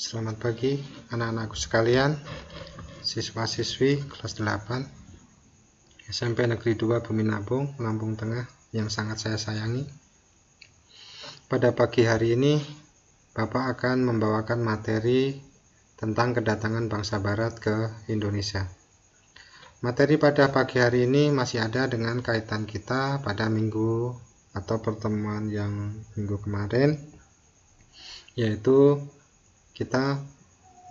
Selamat pagi anak-anakku sekalian, siswa-siswi kelas 8 SMP Negeri 2 Buminabung, Lampung Tengah yang sangat saya sayangi. Pada pagi hari ini Bapak akan membawakan materi tentang kedatangan bangsa barat ke Indonesia. Materi pada pagi hari ini masih ada dengan kaitan kita pada minggu atau pertemuan yang minggu kemarin, yaitu kita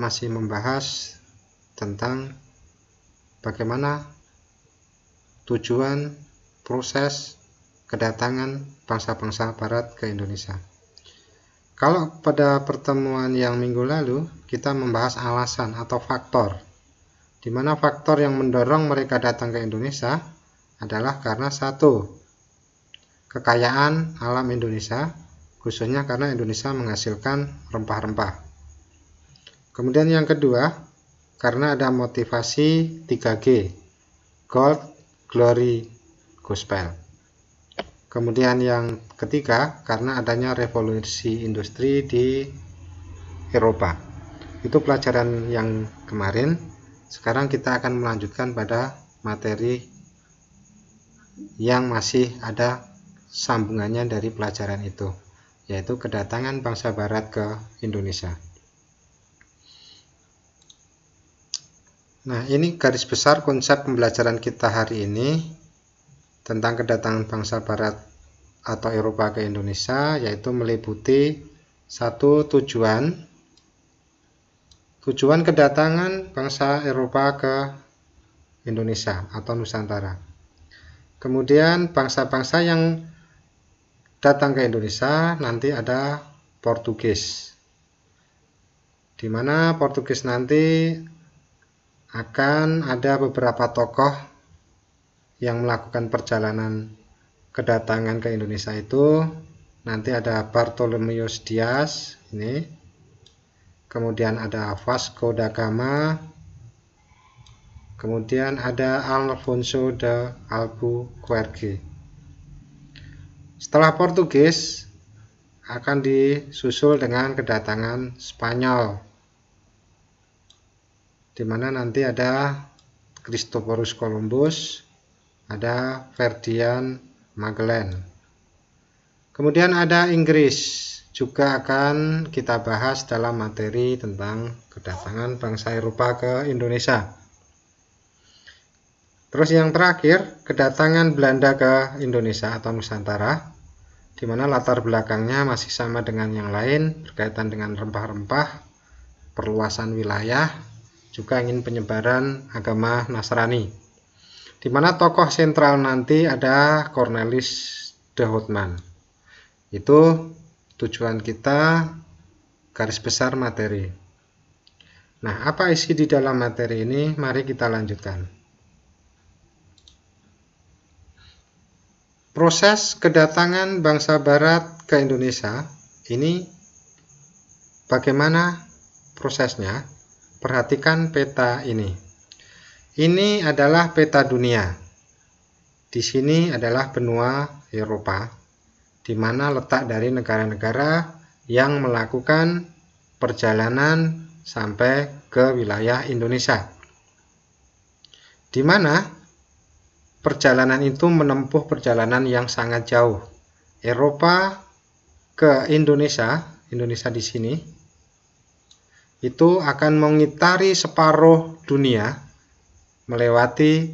masih membahas tentang bagaimana tujuan proses kedatangan bangsa-bangsa barat ke Indonesia. Kalau pada pertemuan yang minggu lalu kita membahas alasan atau faktor, di mana faktor yang mendorong mereka datang ke Indonesia adalah karena satu, kekayaan alam Indonesia, khususnya karena Indonesia menghasilkan rempah-rempah. Kemudian yang kedua, karena ada motivasi 3G, Gold, Glory, Gospel. Kemudian yang ketiga, karena adanya revolusi industri di Eropa. Itu pelajaran yang kemarin. Sekarang kita akan melanjutkan pada materi yang masih ada sambungannya dari pelajaran itu, yaitu kedatangan bangsa barat ke Indonesia. Nah, ini garis besar konsep pembelajaran kita hari ini tentang kedatangan bangsa barat atau Eropa ke Indonesia, yaitu meliputi satu, tujuan kedatangan bangsa Eropa ke Indonesia atau Nusantara. Kemudian bangsa-bangsa yang datang ke Indonesia nanti ada Portugis, di mana Portugis nanti akan ada beberapa tokoh yang melakukan perjalanan kedatangan ke Indonesia itu. Nanti ada Bartolomeus Dias ini, kemudian ada Vasco da Gama, kemudian ada Alfonso de Albuquerque. Setelah Portugis akan disusul dengan kedatangan Spanyol, di mana nanti ada Christophorus Columbus, ada Ferdinand Magellan. Kemudian ada Inggris, juga akan kita bahas dalam materi tentang kedatangan bangsa Eropa ke Indonesia. Terus yang terakhir, kedatangan Belanda ke Indonesia atau Nusantara, di mana latar belakangnya masih sama dengan yang lain, berkaitan dengan rempah-rempah, perluasan wilayah, juga ingin penyebaran agama Nasrani, di mana tokoh sentral nanti ada Cornelis de Houtman. Itu tujuan kita, garis besar materi. Nah, apa isi di dalam materi ini? Mari kita lanjutkan. Proses kedatangan bangsa barat ke Indonesia ini bagaimana prosesnya? Perhatikan peta ini. Ini adalah peta dunia. Di sini adalah benua Eropa, di mana letak dari negara-negara yang melakukan perjalanan sampai ke wilayah Indonesia, di mana perjalanan itu menempuh perjalanan yang sangat jauh. Eropa ke Indonesia di sini itu akan mengitari separuh dunia melewati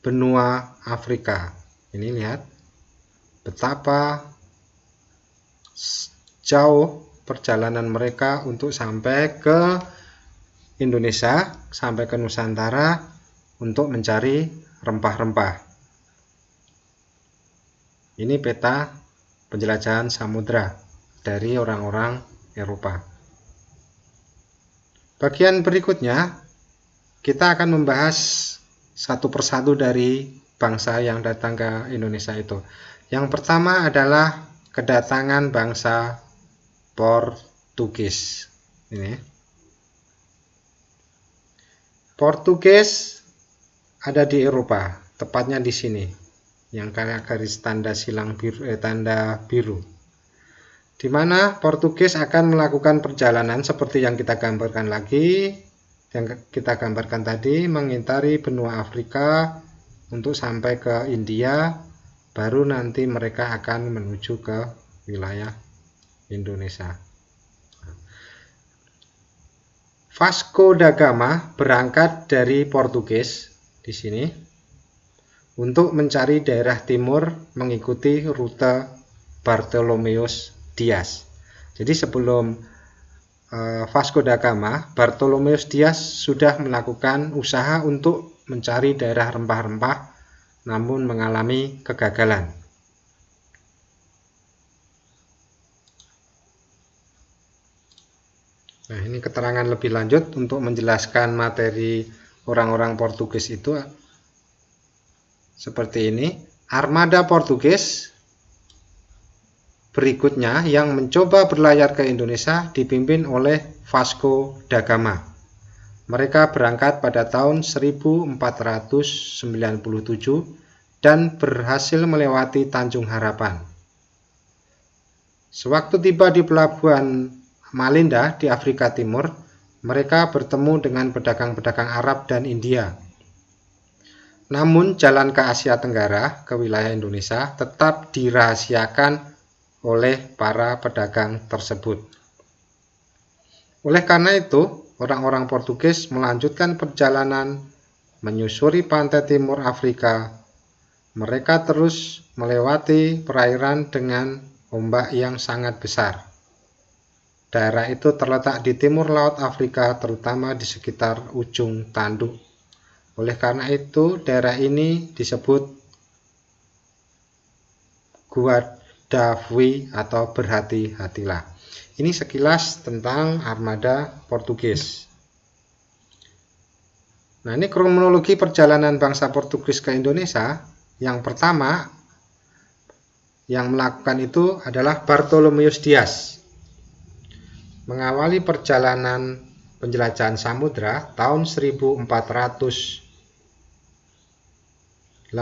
benua Afrika. Ini lihat betapa jauh perjalanan mereka untuk sampai ke Indonesia, sampai ke Nusantara untuk mencari rempah-rempah. Ini peta penjelajahan samudra dari orang-orang Eropa. Bagian berikutnya, kita akan membahas satu persatu dari bangsa yang datang ke Indonesia itu. Yang pertama adalah kedatangan bangsa Portugis. Ini. Portugis ada di Eropa, tepatnya di sini, yang garis tanda silang biru, tanda biru. di mana Portugis akan melakukan perjalanan seperti yang kita gambarkan tadi, mengintari benua Afrika untuk sampai ke India, baru nanti mereka akan menuju ke wilayah Indonesia. Vasco da Gama berangkat dari Portugis di sini untuk mencari daerah timur mengikuti rute Bartolomeus Dias. Jadi sebelum Vasco da Gama, Bartolomeus Dias sudah melakukan usaha untuk mencari daerah rempah-rempah, namun mengalami kegagalan. Nah, ini keterangan lebih lanjut untuk menjelaskan materi orang-orang Portugis itu seperti ini. Armada Portugis berikutnya yang mencoba berlayar ke Indonesia dipimpin oleh Vasco da Gama. Mereka berangkat pada tahun 1497 dan berhasil melewati Tanjung Harapan. Sewaktu tiba di pelabuhan Malinda di Afrika Timur, mereka bertemu dengan pedagang-pedagang Arab dan India. Namun jalan ke Asia Tenggara, ke wilayah Indonesia, tetap dirahasiakan oleh para pedagang tersebut. Oleh karena itu, orang-orang Portugis melanjutkan perjalanan menyusuri pantai timur Afrika. Mereka terus melewati perairan dengan ombak yang sangat besar. Daerah itu terletak di timur laut Afrika, terutama di sekitar ujung tanduk. Oleh karena itu, daerah ini disebut Guadavui atau berhati-hatilah. Ini sekilas tentang armada Portugis. Nah, ini kronologi perjalanan bangsa Portugis ke Indonesia. Yang pertama yang melakukan itu adalah Bartolomeus Dias. Mengawali perjalanan penjelajahan samudra tahun 1486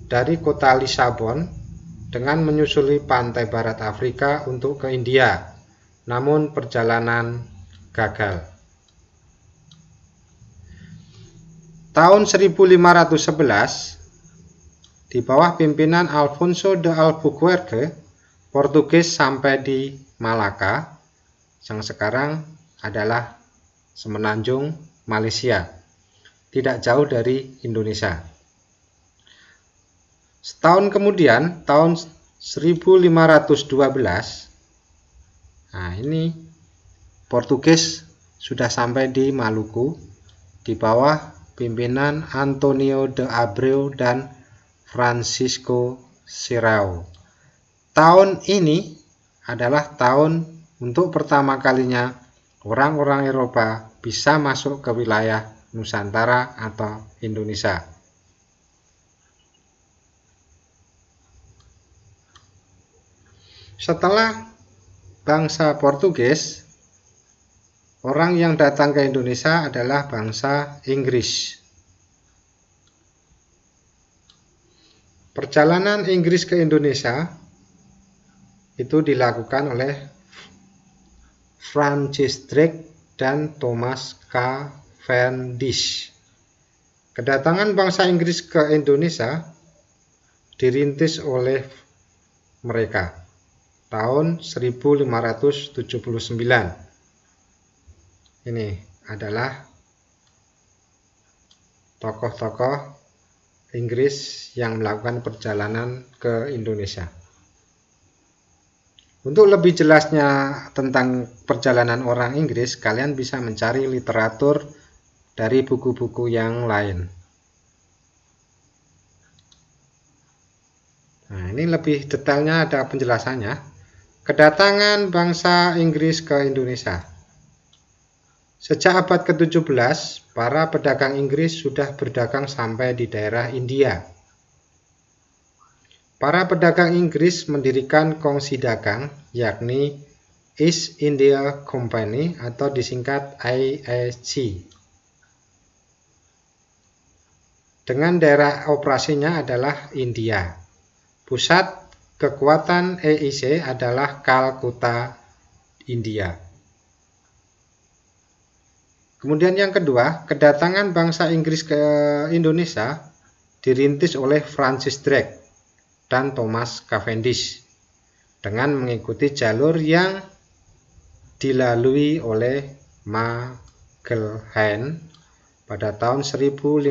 dari kota Lisabon dengan menyusuri pantai barat Afrika untuk ke India, namun perjalanan gagal. Tahun 1511, di bawah pimpinan Alfonso de Albuquerque, Portugis sampai di Malaka, yang sekarang adalah semenanjung Malaysia, tidak jauh dari Indonesia. Setahun kemudian, tahun 1512, nah ini Portugis sudah sampai di Maluku di bawah pimpinan Antonio de Abreu dan Francisco Serrao. Tahun ini adalah tahun untuk pertama kalinya orang-orang Eropa bisa masuk ke wilayah Nusantara atau Indonesia. Setelah bangsa Portugis, orang yang datang ke Indonesia adalah bangsa Inggris. Perjalanan Inggris ke Indonesia itu dilakukan oleh Francis Drake dan Thomas Cavendish. Kedatangan bangsa Inggris ke Indonesia dirintis oleh mereka tahun 1579. Ini adalah tokoh-tokoh Inggris yang melakukan perjalanan ke Indonesia. Untuk lebih jelasnya tentang perjalanan orang Inggris, kalian bisa mencari literatur dari buku-buku yang lain. Nah, ini lebih detailnya ada penjelasannya. Kedatangan bangsa Inggris ke Indonesia. Sejak abad ke-17, para pedagang Inggris sudah berdagang sampai di daerah India. Para pedagang Inggris mendirikan kongsi dagang, yakni East India Company atau disingkat IAC. Dengan daerah operasinya adalah India. Pusat kekuatan EIC adalah Kalkuta, India. Kemudian yang kedua, kedatangan bangsa Inggris ke Indonesia dirintis oleh Francis Drake dan Thomas Cavendish dengan mengikuti jalur yang dilalui oleh Magellan pada tahun 1579.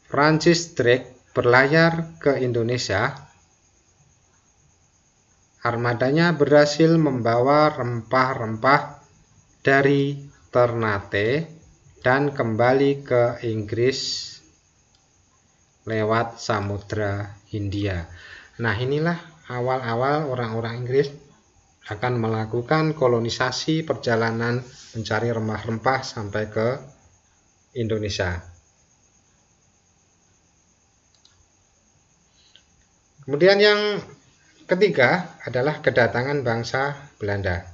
Francis Drake berlayar ke Indonesia. Armadanya berhasil membawa rempah-rempah dari Ternate dan kembali ke Inggris lewat Samudra Hindia. Nah, inilah awal-awal orang-orang Inggris akan melakukan kolonisasi, perjalanan mencari rempah-rempah sampai ke Indonesia. Kemudian yang ketiga adalah kedatangan bangsa Belanda.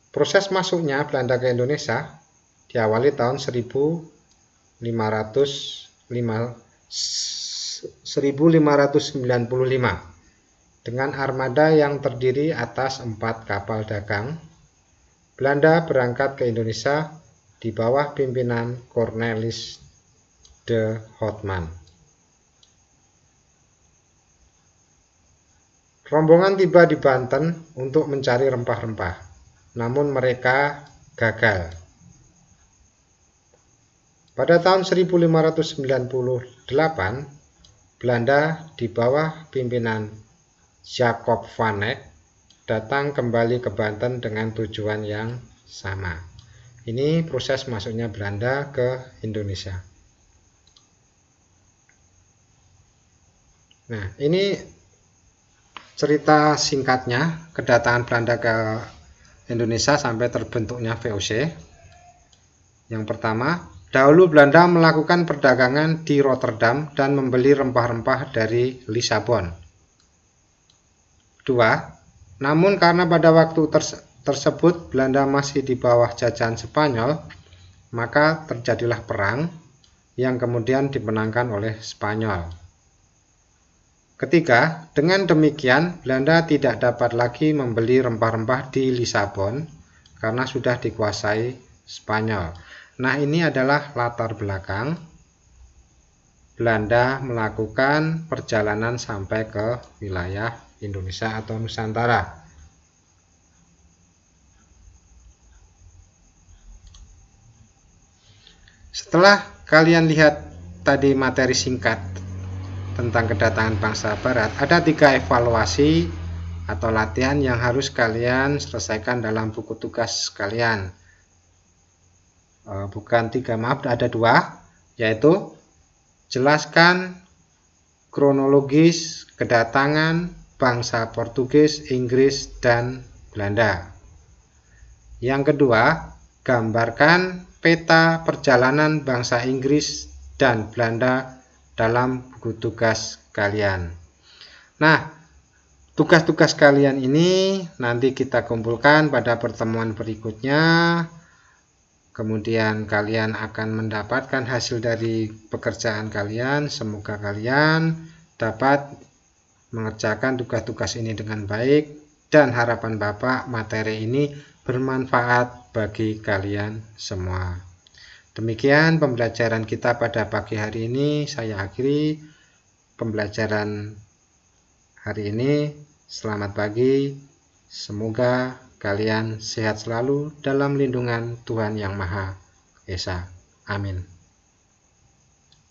Proses masuknya Belanda ke Indonesia diawali tahun 1595 dengan armada yang terdiri atas 4 kapal dagang. Belanda berangkat ke Indonesia di bawah pimpinan Cornelis de Houtman. Rombongan tiba di Banten untuk mencari rempah-rempah. Namun mereka gagal. Pada tahun 1598, Belanda di bawah pimpinan Jacob van Eyck datang kembali ke Banten dengan tujuan yang sama. Ini proses masuknya Belanda ke Indonesia. Nah, ini cerita singkatnya kedatangan Belanda ke Indonesia sampai terbentuknya VOC. Yang pertama, dahulu Belanda melakukan perdagangan di Rotterdam dan membeli rempah-rempah dari Lisabon. 2. Namun karena pada waktu tersebut Belanda masih di bawah jajahan Spanyol, maka terjadilah perang yang kemudian dimenangkan oleh Spanyol. Ketiga, dengan demikian Belanda tidak dapat lagi membeli rempah-rempah di Lisabon karena sudah dikuasai Spanyol. Nah, ini adalah latar belakang Belanda melakukan perjalanan sampai ke wilayah Indonesia atau Nusantara. Setelah kalian lihat tadi materi singkat tentang kedatangan bangsa Barat, ada 3 evaluasi atau latihan yang harus kalian selesaikan dalam buku tugas kalian. Bukan 3, maaf, ada 2, yaitu jelaskan kronologis kedatangan bangsa Portugis, Inggris, dan Belanda. Yang kedua, gambarkan peta perjalanan bangsa Inggris dan Belanda dalam buku tugas kalian. Nah, tugas-tugas kalian ini nanti kita kumpulkan pada pertemuan berikutnya. Kemudian kalian akan mendapatkan hasil dari pekerjaan kalian. Semoga kalian dapat mengerjakan tugas-tugas ini dengan baik, dan harapan Bapak materi ini bermanfaat bagi kalian semua. Demikian pembelajaran kita pada pagi hari ini. Saya akhiri pembelajaran hari ini. Selamat pagi. Semoga kalian sehat selalu dalam lindungan Tuhan Yang Maha Esa. Amin.